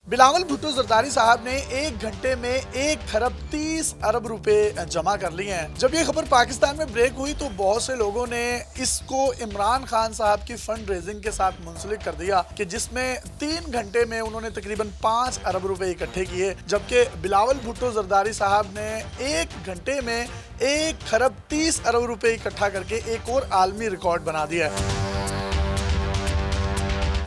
बिलावल भुट्टो जरदारी साहब ने एक घंटे में 1 खरब 30 अरब रुपए जमा कर लिए हैं। जब ये खबर पाकिस्तान में ब्रेक हुई तो बहुत से लोगों ने इसको इमरान खान साहब की फंड रेजिंग के साथ मुंसलिक कर दिया कि जिसमें 3 घंटे में उन्होंने तकरीबन 5 अरब रुपए इकट्ठे किए, जबकि बिलावल भुट्टो जरदारी साहब ने 1 घंटे में 1 खरब 30 अरब रुपए इकट्ठा करके एक और आलमी रिकॉर्ड बना दिया है।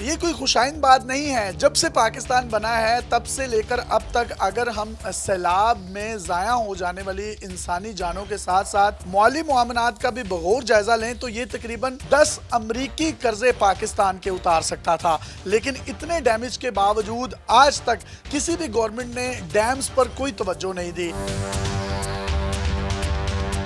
ये कोई खुशाइन बात नहीं है। जब से पाकिस्तान बना है तब से लेकर अब तक अगर हम सैलाब में ज़ाया हो जाने वाली इंसानी जानों के साथ साथ माली मुआमलात का भी बगौर जायजा लें तो ये तकरीबन 10 अमरीकी कर्जे पाकिस्तान के उतार सकता था, लेकिन इतने डैमेज के बावजूद आज तक किसी भी गवर्नमेंट ने डैम्स पर कोई तवज्जो नहीं दी।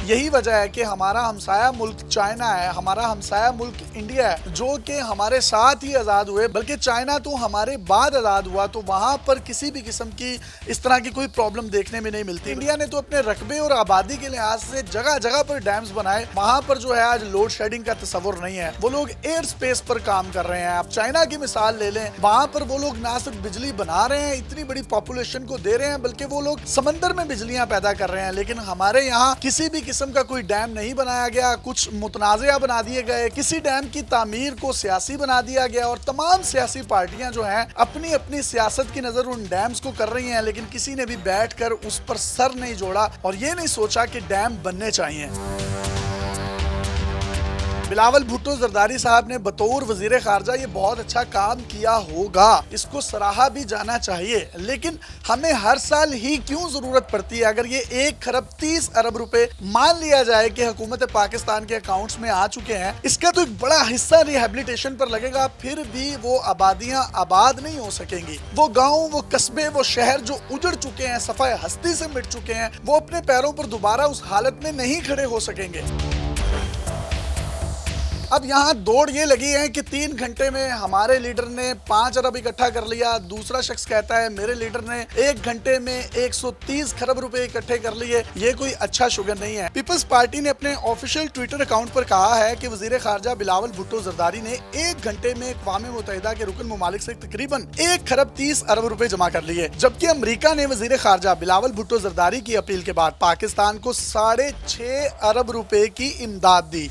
यही वजह है कि हमारा हमसाया मुल्क चाइना है, हमारा हमसाया मुल्क इंडिया है, जो कि हमारे साथ ही आज़ाद हुए, बल्कि चाइना तो हमारे बाद आज़ाद हुआ तो वहाँ पर किसी भी किस्म की इस तरह की कोई प्रॉब्लम देखने में नहीं मिलती। इंडिया ने तो अपने रकबे और आबादी के लिहाज से जगह जगह पर डैम्स बनाए, वहाँ पर जो है आज लोड शेडिंग का तस्वुर नहीं है। वो लोग एयर स्पेस पर काम कर रहे हैं। आप चाइना की मिसाल ले लें, वहाँ पर वो लोग ना सिर्फ बिजली बना रहे हैं, इतनी बड़ी पॉपुलेशन को दे रहे हैं, बल्कि वो लोग समंदर में बिजलियां पैदा कर रहे हैं। लेकिन हमारे यहाँ किसी भी किस्म का कोई डैम नहीं बनाया गया, कुछ मुतनाज़िया बना दिए गए, किसी डैम की तामीर को सियासी बना दिया गया और तमाम सियासी पार्टियां जो हैं अपनी अपनी सियासत की नजर उन डैम्स को कर रही हैं, लेकिन किसी ने भी बैठकर उस पर सर नहीं जोड़ा और ये नहीं सोचा कि डैम बनने चाहिए। बिलावल भुट्टो जरदारी साहब ने बतौर वजीर खारजा ये बहुत अच्छा काम किया होगा, इसको सराहा भी जाना चाहिए, लेकिन हमें हर साल ही क्यों जरूरत पड़ती है? अगर ये 1 खरब 30 अरब रुपए मान लिया जाए कि हुकूमत पाकिस्तान के अकाउंट्स में आ चुके हैं, इसका तो एक बड़ा हिस्सा रिहेबिलिटेशन पर लगेगा, फिर भी वो आबादियां आबाद नहीं हो सकेंगी। वो गाँव, वो कस्बे, वो शहर जो उजड़ चुके हैं, सफाई हस्ती से मिट चुके हैं, वो अपने पैरों पर दोबारा उस हालत में नहीं खड़े हो सकेंगे। अब यहाँ दौड़ ये लगी है कि 3 घंटे में हमारे लीडर ने 5 अरब इकट्ठा कर लिया, दूसरा शख्स कहता है मेरे लीडर ने 1 घंटे में 130 खरब रुपए इकट्ठे कर लिए। ये कोई अच्छा शुगर नहीं है। पीपल्स पार्टी ने अपने ऑफिशियल ट्विटर अकाउंट पर कहा है कि वजीर खारजा बिलावल भुट्टो जरदारी ने 1 घंटे में अक़वाम मुत्तहिदा के रुकन ममालिक से तकरीबन 1 खरब 30 अरब रुपए जमा कर लिए, जबकि अमरीका ने वजीर खारजा बिलावल भुट्टो जरदारी की अपील के बाद पाकिस्तान को 6.5 अरब रुपए की इमदाद दी।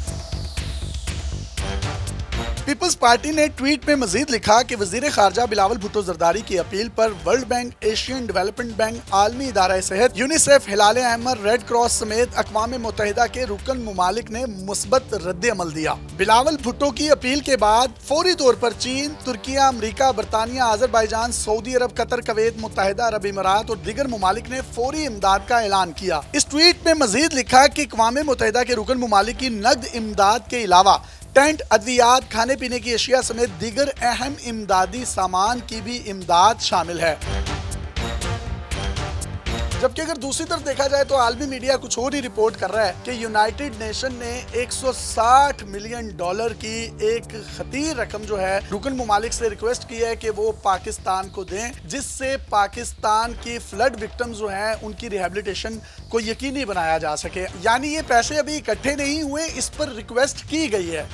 पीपल्स पार्टी ने ट्वीट में मजीद लिखा कि वजीर खारजा बिलावल भुट्टो जरदारी की अपील पर world bank, Asian development bank, आलमी इदारा सेहत, यूनिसेफ, हिलाल अहमर, रेड क्रॉस समेत अक़वाम मुत्तहिदा के रुकन ममालिक ने मुस्बत रद्द अमल दिया। बिलावल भुट्टो की अपील के बाद फौरी तौर पर चीन, तुर्किया, अमरीका, बरतानिया, अजरबैजान, सऊदी अरब, कतर, कुवैत, मुत्तहिदा अरब अमीरात और दीगर ममालिक ने फौरी इमदाद का ऐलान किया। इस ट्वीट में मजीद लिखा कि अक़वाम मुत्तहिदा के रुकन ममालिक की नकद इमदाद के अलावा टेंट, अद्वियात, खाने पीने की अशिया समेत दीगर अहम इमदादी सामान की भी इमदाद शामिल है। जबकि अगर दूसरी तरफ देखा जाए तो आलमी मीडिया कुछ और ही रिपोर्ट कर रहा है कि यूनाइटेड नेशन ने 160 मिलियन डॉलर की एक खतीर रकम जो है रुकन ममालिक से रिक्वेस्ट की है कि वो पाकिस्तान को दें, जिससे पाकिस्तान की फ्लड विक्टिम्स जो हैं उनकी रिहेबिलिटेशन को यकीनी बनाया जा सके। यानी ये पैसे अभी इकट्ठे नहीं हुए, इस पर रिक्वेस्ट की गई है।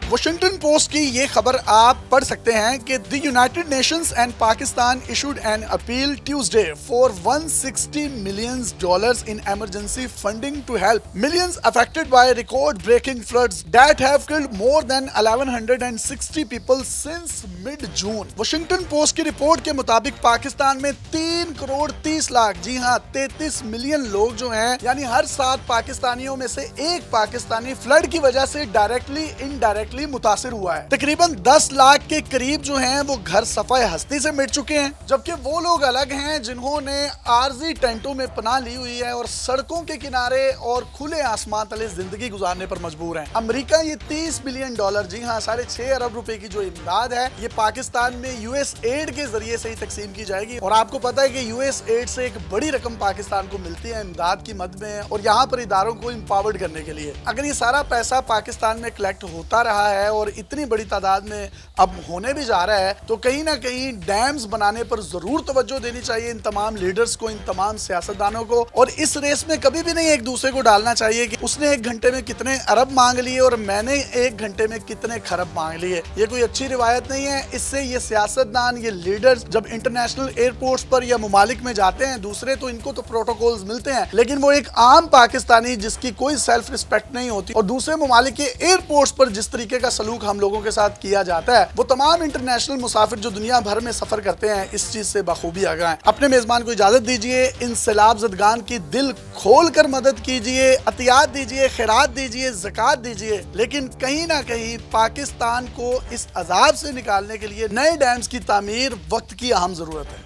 वाशिंगटन पोस्ट की ये खबर आप पढ़ सकते हैं कि the United Nations and Pakistan issued an appeal Tuesday for 160 million dollars in emergency funding to help millions affected by record breaking floods that have killed more than 1160 people since mid June. Washington Post की रिपोर्ट के मुताबिक पाकिस्तान में 3 करोड़ 30 लाख, जी हाँ 33 million लोग जो हैं, यानी हर 7 पाकिस्तानियों में से एक पाकिस्तानी फ्लड की वजह से डायरेक्टली इनडायरेक्टली मुतासिर हुआ है। तकरीबन 10 लाख के करीब जो हैं वो घर सफाई हस्ती से मिट चुके हैं, जबकि वो लोग अलग हैं जिन्होंने आरजी टेंटों में पनाह ली हुई है और सड़कों के किनारे और खुले आसमान तले जिंदगी गुजारने पर मजबूर हैं। अमेरिका ये 30 बिलियन डॉलर, जी हाँ 6.5 अरब रुपए की जो इमदाद है ये पाकिस्तान में यूएस एड के जरिए से ही तकसीम की जाएगी। और आपको पता है कि यूएस एड से एक बड़ी रकम पाकिस्तान को मिलती है इमदाद की मद में और यहाँ पर इदारों को एम्पावर्ड करने के लिए। अगर ये सारा पैसा पाकिस्तान में कलेक्ट होता रहा رہا ہے اور اتنی بڑی تعداد میں اب ہونے بھی جا رہا ہے، تو کہیں نہ کہیں ڈیمز بنانے پر ضرور توجہ دینی چاہیے ان تمام لیڈرز کو، ان تمام سیاستدانوں کو، اور اس ریس میں کبھی بھی نہیں ایک دوسرے کو ڈالنا چاہیے کہ اس نے 1 گھنٹے میں کتنے ارب مانگ لیے اور میں نے 1 گھنٹے میں کتنے خرب مانگ لیے۔ یہ کوئی اچھی روایت نہیں ہے۔ اس سے یہ سیاستدان، یہ لیڈرز جب انٹرنیشنل ایئرپورٹس پر یا ممالک میں جاتے ہیں دوسرے، تو ان کو تو پروٹوکولز ملتے ہیں، لیکن وہ ایک عام پاکستانی جس کی کوئی سیلف رسپیکٹ نہیں ہوتی اور دوسرے ممالک کے ایئرپورٹس پر جس طریقے کا سلوک ہم لوگوں کے ساتھ کیا جاتا ہے، وہ تمام انٹرنیشنل مسافر جو دنیا بھر میں سفر کرتے ہیں اس چیز سے بخوبی آگاہ ہیں۔ اپنے میزبان کو اجازت دیجیے، ان سیلاب زدگان کی دل کھول کر مدد کیجیے، عطیات دیجیے، خیرات دیجیے، زکوٰۃ دیجیے، لیکن کہیں نہ کہیں پاکستان کو اس عذاب سے نکالنے کے لیے نئے ڈیمز کی تعمیر وقت کی اہم ضرورت ہے۔